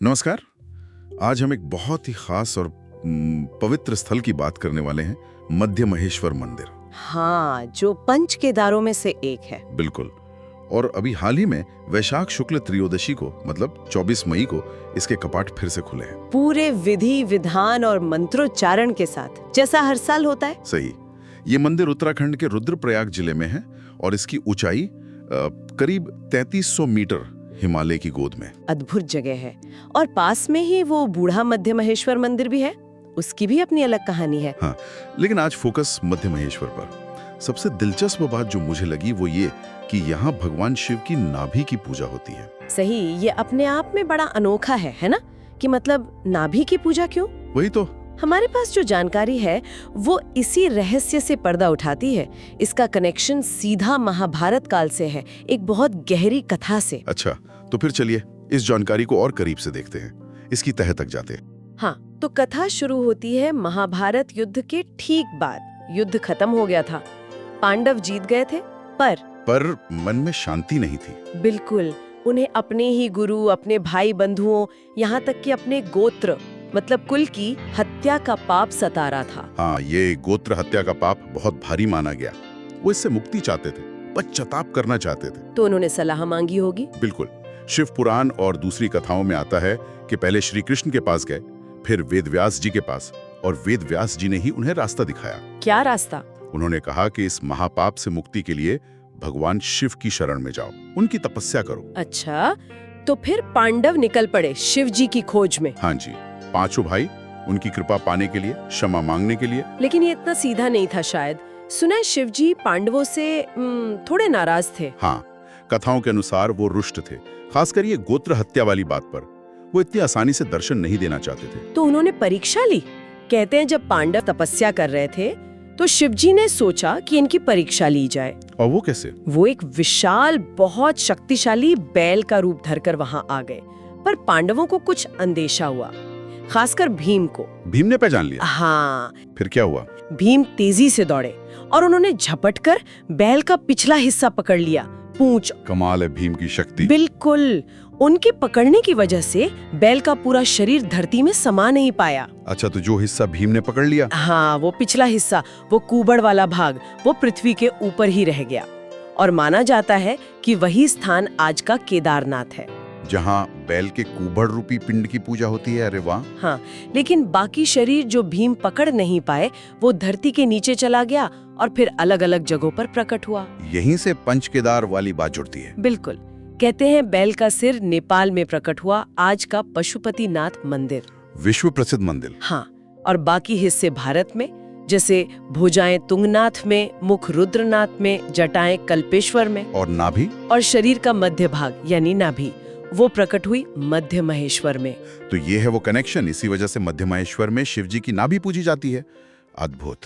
नमस्कार। आज हम एक बहुत ही खास और पवित्र स्थल की बात करने वाले हैं, मध्य महेश्वर मंदिर। हाँ, जो पंच केदारों में से एक है। बिल्कुल। और अभी हाल ही में वैशाख शुक्ल त्रयोदशी को मतलब 24 मई को इसके कपाट फिर से खुले हैं। पूरे विधि विधान और मंत्रोच्चारण के साथ, जैसा हर साल होता है। सही। ये मंदिर उत्तराखंड के रुद्रप्रयाग जिले में है और इसकी ऊंचाई करीब 3300 मीटर हिमालय की गोद में। अद्भुत जगह है। और पास में ही वो बूढ़ा मध्य महेश्वर मंदिर भी है, उसकी भी अपनी अलग कहानी है। हाँ, लेकिन आज फोकस मध्य महेश्वर पर। सबसे दिलचस्प बात जो मुझे लगी वो ये कि यहाँ भगवान शिव की नाभि की पूजा होती है। सही, ये अपने आप में बड़ा अनोखा है ना? कि मतलब नाभि की पूजा क्यों? वही तो। हमारे पास जो जानकारी है वो इसी रहस्य से पर्दा उठाती है। इसका कनेक्शन सीधा महाभारत काल से है, एक बहुत गहरी कथा से। अच्छा, तो फिर चलिए इस जानकारी को और करीब से देखते हैं, इसकी तह तक जाते हैं। हाँ, तो कथा शुरू होती है महाभारत युद्ध के ठीक बाद। युद्ध खत्म हो गया था, पांडव जीत गए थे, पर मन में शांति नहीं थी। बिल्कुल। उन्हें अपने ही गुरु, अपने भाई बंधुओं, यहाँ तक कि अपने गोत्र मतलब कुल की हत्या का पाप सता रहा था। हाँ, ये गोत्र हत्या का पाप बहुत भारी माना गया। वो इससे मुक्ति चाहते थे, पश्चाताप करना चाहते थे। तो उन्होंने सलाह मांगी होगी। बिल्कुल। शिव पुराण और दूसरी कथाओं में आता है कि पहले श्री कृष्ण के पास गए, फिर वेद व्यास जी के पास, और वेद व्यास जी ने ही उन्हें रास्ता दिखाया। क्या रास्ता? उन्होंने कहा कि इस महापाप से मुक्ति के लिए भगवान शिव की शरण में जाओ, उनकी तपस्या करो। अच्छा, तो फिर पांडव निकल पड़े शिव जी की खोज में। हाँ जी, पांचों भाई उनकी कृपा पाने के लिए, क्षमा मांगने के लिए। लेकिन ये इतना सीधा नहीं था शायद। सुना है शिव जी पांडवों से थोड़े नाराज थे। हाँ, कथाओं के अनुसार वो रुष्ट थे, खासकर ये गोत्र हत्या वाली बात पर। वो इतनी आसानी से दर्शन नहीं देना चाहते थे। तो उन्होंने परीक्षा ली। कहते हैं जब पांडव तपस्या कर रहे थे तो शिव जी ने सोचा कि इनकी परीक्षा ली जाए। और वो कैसे? वो एक विशाल, बहुत शक्तिशाली बैल का रूप धरकर वहां आ गए। पर पांडवों को कुछ अंदेशा हुआ, खासकर भीम को। भीम ने पहचान लिया? हाँ। फिर क्या हुआ? भीम तेजी से दौड़े और उन्होंने झपटकर बैल का पिछला हिस्सा पकड़ लिया, पूंछ। कमाल है भीम की शक्ति। बिल्कुल। उनके पकड़ने की वजह से बैल का पूरा शरीर धरती में समा नहीं पाया। अच्छा, तो जो हिस्सा भीम ने पकड़ लिया? हाँ, वो पिछला हिस्सा, वो कुबड़ वाला भाग, वो पृथ्वी के ऊपर ही रह गया। और माना जाता है कि वही स्थान आज का केदारनाथ है, जहाँ बैल के कुबड़ रूपी पिंड की पूजा होती है। अरे वाह। हाँ, लेकिन बाकी शरीर जो भीम पकड़ नहीं पाए वो धरती के नीचे चला गया और फिर अलग अलग जगहों पर प्रकट हुआ। यहीं से पंच केदार वाली बात जुड़ती है। बिल्कुल। कहते हैं बैल का सिर नेपाल में प्रकट हुआ, आज का पशुपतिनाथ मंदिर, विश्व प्रसिद्ध मंदिर। हाँ, और बाकी हिस्से भारत में, जैसे भुजाएं तुंगनाथ में, मुख रुद्रनाथ में, जटाएं कल्पेश्वर में, और नाभि और शरीर का मध्य भाग यानी नाभि वो प्रकट हुई मध्य महेश्वर में। तो ये है वो कनेक्शन। इसी वजह से मध्य महेश्वर में शिव जी की नाभि पूजी जाती है। अद्भुत।